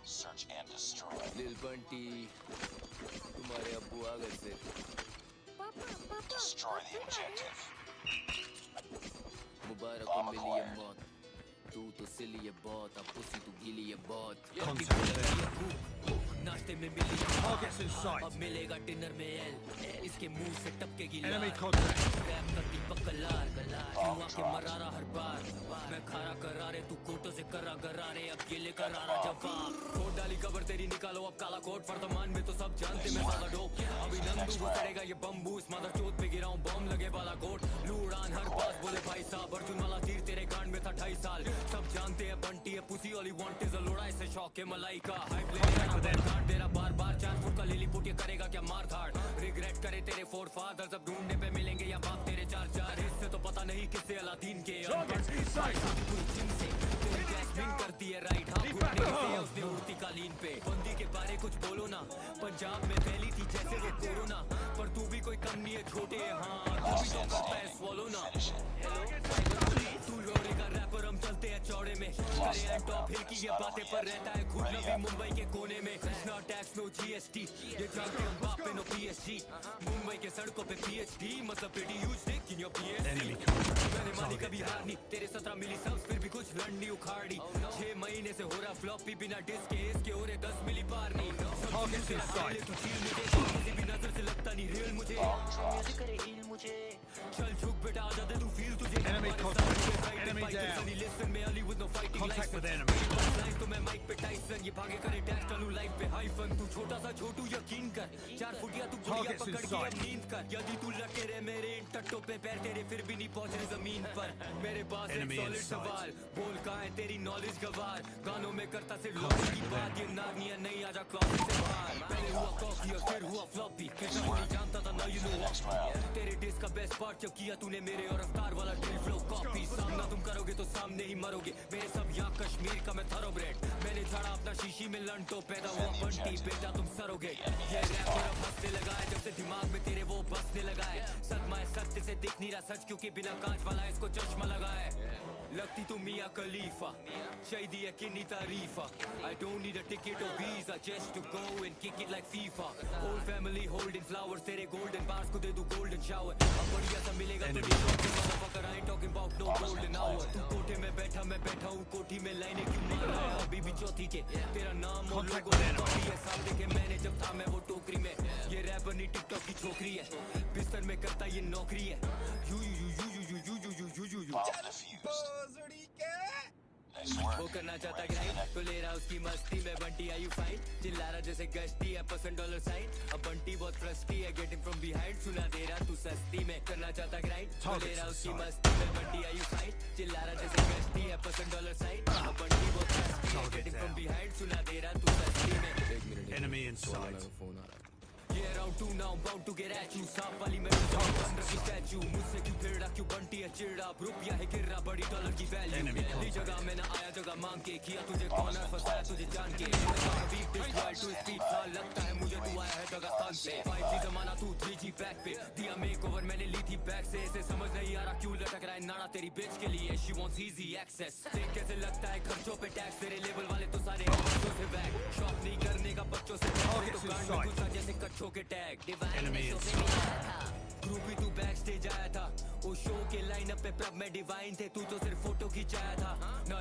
Search and destroy. लिल बंटी तुम्हारे अब्बू आ गए थे। Destroy the objective. मुबारक हो मिली ये मौत, तू तो सिली है बहुत, अब पुसी तू गीली है बहुत। नाश्ते में मिली Targets in sight. अब मिलेगा डिनर में एल, इसके मुंह से टपकेगी लार। Enemy contact. रैप करती बकलार, क्यों आके मरारा हर बार। मैं खारा करारे तू कोटों से करा गरारे, अब ये लेकर आ रहा जवाब। कोट डाली कबर तेरी निकालो अब काला कोट, वर्तमान में तो सब जानते मैं सादा डोप। अभी नंदू गुजरेगा ये बम्बू, इस मदर चोट पे गिरा हूँ बम लगे वाला कोट। लूड़ान हर पास बोले भाई साहब, अर्जुन वाला तीर तेरे कांड में था 28 साल। सब जानते हैं बंटी है pussy, all he want is a लोड़ा, इसे शौक है मलाई का। हाइप ले काट तेरा बार बार, 4 फुट का लिली पुट ये करेगा क्या मार धाड़। रिग्रेट करे तेरे फोर फादर, सब ढूंढने पे मिलेंगे या बाप तेरे 4 हिस्से, तो पता नहीं किससे अलादीन के। जैस्मिन करती है राइट, हाँ घुटने से उसने उड़ती कालीन पे। बंदी के बारे कुछ बोलो ना, पंजाब में फैली थी जैसे वो कोरोना, पर तू भी कोई कम नहीं है छोटे, हाँ तू भी तो करता है स्वॉलो ना। तू लोड़ेगा रैपर, हम चलते हैं चौड़े में, करे हैं टॉप हिल की ये बातें, पर रहता है खुद नबी मुंबई के कोने में। नो टैक्स नो जीएसटी, ये जानते हम बाप पे नो पीएसजी। मुंबई के सड़कों पे पीएचडी मतलब pretty huge dick in your PhD। मैंने मानी कभी हार नहीं, तेरे 17 मिली सब फिर भी कुछ लड़ नहीं उखाड़ी। 6 महीने से हो रहा फ्लॉपी बिना डिस्क के, इसके हो रहे 10 मिली पार नहीं। किसी भी नजर से लगता नहीं रियल मुझे, चल झुक बेटा आजा दे तू फील तुझे। Enemy contact. Enemy down. Listen me Ali with no fighting Contact with enemy. तो मैं माइक पे टाइसन, ये भागे करे टैक्स डालूं लाइफ पे हाइफन। तू छोटा सा छोटू यकीन कर, 4 फुटिया तू गुड़िया पकड़ के अब नींद कर। यदि तू लटे रहे मेरे इन टट्टों पे पैर तेरे फिर भी नहीं पहुंच रहे जमीन पर। मेरे पास एक सॉलिड सवाल, बोल कहाँ है तेरी नॉलेज गवार। गानों में करता सिर्फ लॉजिक की बात, ये नागनिया नहीं आजा क्लॉसेट से बाहर। पहले हुआ कॉफी और फिर हुआ फ्लॉपी, फिर जब नहीं जानता था ना यू नो। तेरे डिस्क का बेस्ट पार्ट जब किया तूने मेरे और रफ्तार वाला ड्रिल फ्लो कॉपी। सामना तुम करोगे तो सामने ही मरोगे, मेरे सब यहाँ कश्मीर का मैं थॉरोब्रेड। मैंने झाड़ा अपना शीशी में लन तो पैदा हुआ बंटी, बेटा तुम सरोगे। ये रैपर अब हंसने लगा है जब से दिमाग में तेरे वो बसने लगा है। सदमा है सत्य से दिख नहीं रहा सच, क्योंकि बिना कांच वाला इसको चश्मा लगा है। लगती तू मियां खलीफा, चाहिए है कि नहीं तारीफा। I don't need a ticket or visa just to go and kick it like FIFA. Whole family holding flowers, तेरे golden bars को दे दूं golden shower। अब बढ़िया सा मिलेगा तो motherfucker, I ain't talking about no golden hour। तू कोठे में बैठा मैं बैठा हूँ कोठी में, लाइनें क्यों मार रहा है अभी भी चौथी के। तेरा नाम और लोगों ने कॉपी है, साथ देखे मैंने जब था मैं वो टोकरी में। ये रैपर नहीं टिकटॉक की छोकरी है, बिस्तर में करता ये नौकरी है। You you you you you you you you you you you Bomb defused. Nice work. वो करना चाहता ग्राइंड तो ले रहा उसकी मस्ती में। बंटी आयु फाइन चिल्ला रहा जैसे गश्ती है $% साइन। अब बंटी बहुत फ्रस्टी है, गेटिंग फ्रॉम बिहाइंड सुना दे रहा तू सस्ती में। करना चाहता ग्राइंड तो ले रहा उसकी मस्ती में। बंटी आयु फाइन चिल्ला रहा जैसे गश्ती है $% साइन। अब बंटी बहुत फ्रस्टी है, गेटिंग फ्रॉम बिहाइंड सुना दे रहा तू सस्ती में। एक minute Enemy in sight. Phone आ रहा है। Yeah, round 2 now, bound to get at you। सांप वाली मैं बन रखी स्टैचू, मुझसे क्यों फिर रहा क्यों बंटी है चिड़ा। रुपया है गिर रहा बड़ी डॉलर की वैल्यू। नी जगह में ना आया जगह मांग के, किया तुझे कॉर्नर फंसाया तुझे जान के। लगता है मुझे तू आया है जगह से। 5G जमाना तू 3G बैक पे, दिया मेक ओवर मैंने ली थी बैक से। इसे समझ नहीं आ रहा क्यों लटक रहा है नाड़ा तेरी बेच के लिए। She wants easy access, देख कैसे लगता है खर्चों पे टैक्स। तेरे लेवल वाले तो सारे बच्चों से बैक, शॉप नहीं करने का बच्चों से तो गांड में घुसा जैसे कच्छों के टैग। Enemy in ग्रुप भी तू बैक स्टेज आया था, वो शो के लाइनअप पे प्रब में डिवाइन थे, तू तो सिर्फ फोटो खिंचाया था ना।